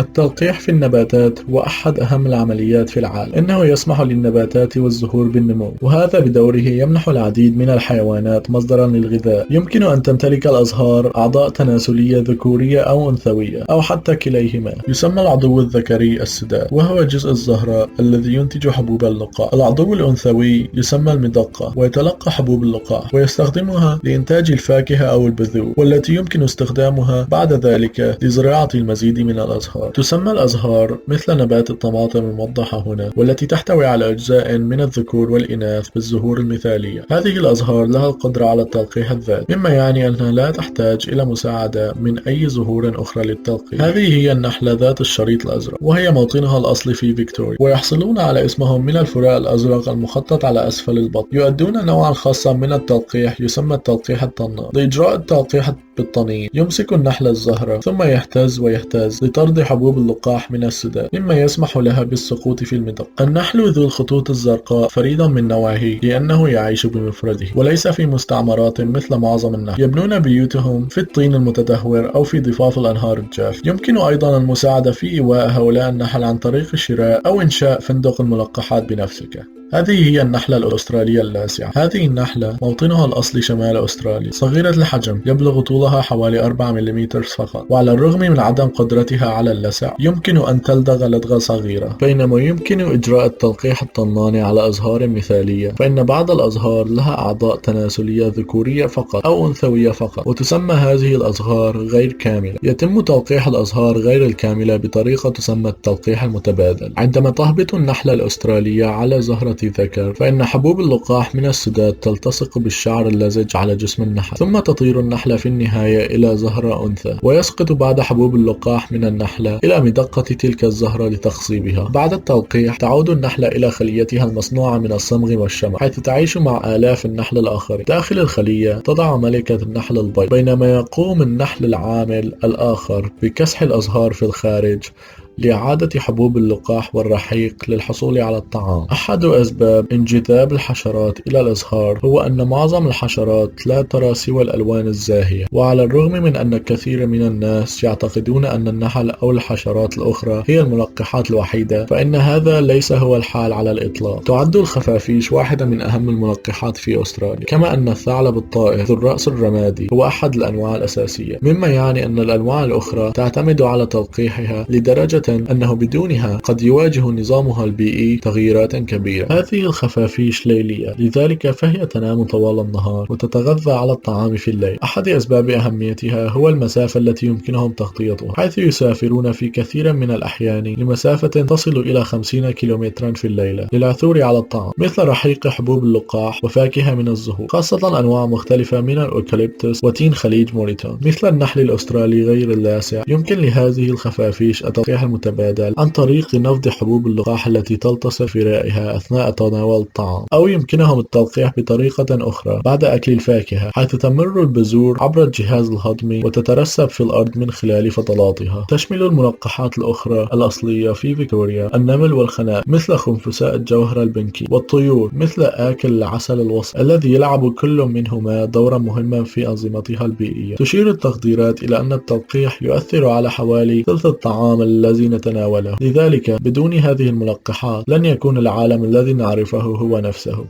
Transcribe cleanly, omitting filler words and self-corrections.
التلقيح في النباتات هو أحد أهم العمليات في العالم، إنه يسمح للنباتات والزهور بالنمو، وهذا بدوره يمنح العديد من الحيوانات مصدرا للغذاء. يمكن أن تمتلك الأزهار أعضاء تناسلية ذكورية أو أنثوية أو حتى كليهما. يسمى العضو الذكري السداد، وهو جزء الزهرة الذي ينتج حبوب اللقاح. العضو الأنثوي يسمى المدقة، ويتلقى حبوب اللقاح ويستخدمها لإنتاج الفاكهة أو البذور، والتي يمكن استخدامها بعد ذلك لزراعة المزيد من الأزهار. تسمى الأزهار مثل نبات الطماطم الموضحة هنا، والتي تحتوي على أجزاء من الذكور والإناث بالزهور المثالية. هذه الأزهار لها القدرة على التلقيح الذاتي، مما يعني أنها لا تحتاج إلى مساعدة من أي زهور أخرى للتلقيح. هذه هي النحلة ذات الشريط الأزرق، وهي موطنها الأصلي في فيكتوريا، ويحصلون على اسمهم من الفراء الأزرق المخطط على أسفل البطن. يؤدون نوعا خاصا من التلقيح يسمى التلقيح الطنان. لإجراء التلقيح بالطنين يمسك النحل الزهرة ثم يهتز ويهتز لطرد حبوب اللقاح من السداد، مما يسمح لها بالسقوط في المدق. النحل ذو الخطوط الزرقاء فريد من نوعه لأنه يعيش بمفرده وليس في مستعمرات مثل معظم النحل. يبنون بيوتهم في الطين المتدهور أو في ضفاف الأنهار الجافة. يمكن أيضا المساعدة في إيواء هؤلاء النحل عن طريق الشراء أو إنشاء فندق الملقحات بنفسك. هذه هي النحلة الأسترالية اللاسعة. هذه النحلة موطنها الأصلي شمال أستراليا، صغيرة الحجم، يبلغ طولها حوالي 4 ملم فقط، وعلى الرغم من عدم قدرتها على اللسع يمكن أن تلدغ لدغة صغيرة. بينما يمكن إجراء التلقيح الطناني على أزهار مثالية، فإن بعض الأزهار لها أعضاء تناسلية ذكورية فقط أو أنثوية فقط، وتسمى هذه الأزهار غير كاملة. يتم تلقيح الأزهار غير الكاملة بطريقة تسمى التلقيح المتبادل. عندما تهبط النحلة الأسترالية على زهرة ذكر، فإن حبوب اللقاح من السداد تلتصق بالشعر اللزج على جسم النحل، ثم تطير النحلة في النهاية إلى زهرة أنثى، ويسقط بعد حبوب اللقاح من النحلة إلى مدقة تلك الزهرة لتخصيبها. بعد التلقيح تعود النحلة إلى خليتها المصنوعة من الصمغ والشمع، حيث تعيش مع آلاف النحل الآخرين. داخل الخلية تضع ملكة النحل البيض، بينما يقوم النحل العامل الآخر بكسح الأزهار في الخارج لإعادة حبوب اللقاح والرحيق للحصول على الطعام. أحد أسباب انجذاب الحشرات إلى الأزهار هو أن معظم الحشرات لا ترى سوى الألوان الزاهية، وعلى الرغم من أن الكثير من الناس يعتقدون أن النحل أو الحشرات الأخرى هي الملقحات الوحيدة، فإن هذا ليس هو الحال على الإطلاق. تعد الخفافيش واحدة من أهم الملقحات في أستراليا، كما أن الثعلب الطائر ذو الرأس الرمادي هو أحد الأنواع الأساسية، مما يعني أن الأنواع الأخرى تعتمد على تلقيحها لدرجة أنه بدونها قد يواجه نظامها البيئي تغييرات كبيرة. هذه الخفافيش ليلية، لذلك فهي تنام طوال النهار وتتغذى على الطعام في الليل. أحد أسباب أهميتها هو المسافة التي يمكنهم تغطيتها، حيث يسافرون في كثير من الأحيان لمسافة تصل إلى 50 كيلومترا في الليلة للعثور على الطعام، مثل رحيق حبوب اللقاح وفاكهة من الزهور، خاصة أنواع مختلفة من الأوكاليبتوس وتين خليج موريتون. مثل النحل الأسترالي غير اللاسع، يمكن لهذه الخفافيش التلقيح المتبادل عن طريق نفض حبوب اللقاح التي تلتصق في رائها أثناء تناول الطعام، أو يمكنهم التلقيح بطريقة أخرى بعد أكل الفاكهة، حيث تمر البذور عبر الجهاز الهضمي وتترسب في الأرض من خلال فضلاتها. تشمل الملقحات الأخرى الأصلية في فيكتوريا النمل والخناق مثل خنفساء الجوهرة البنكي، والطيور مثل آكل العسل الوسط الذي يلعب كل منهما دورا مهما في أنظمتها البيئية. تشير التقديرات إلى أن التلقيح يؤثر على حوالي ثلث الطعام الذي نتناوله، لذلك بدون هذه الملقحات لن يكون العالم الذي نعرفه هو نفسه.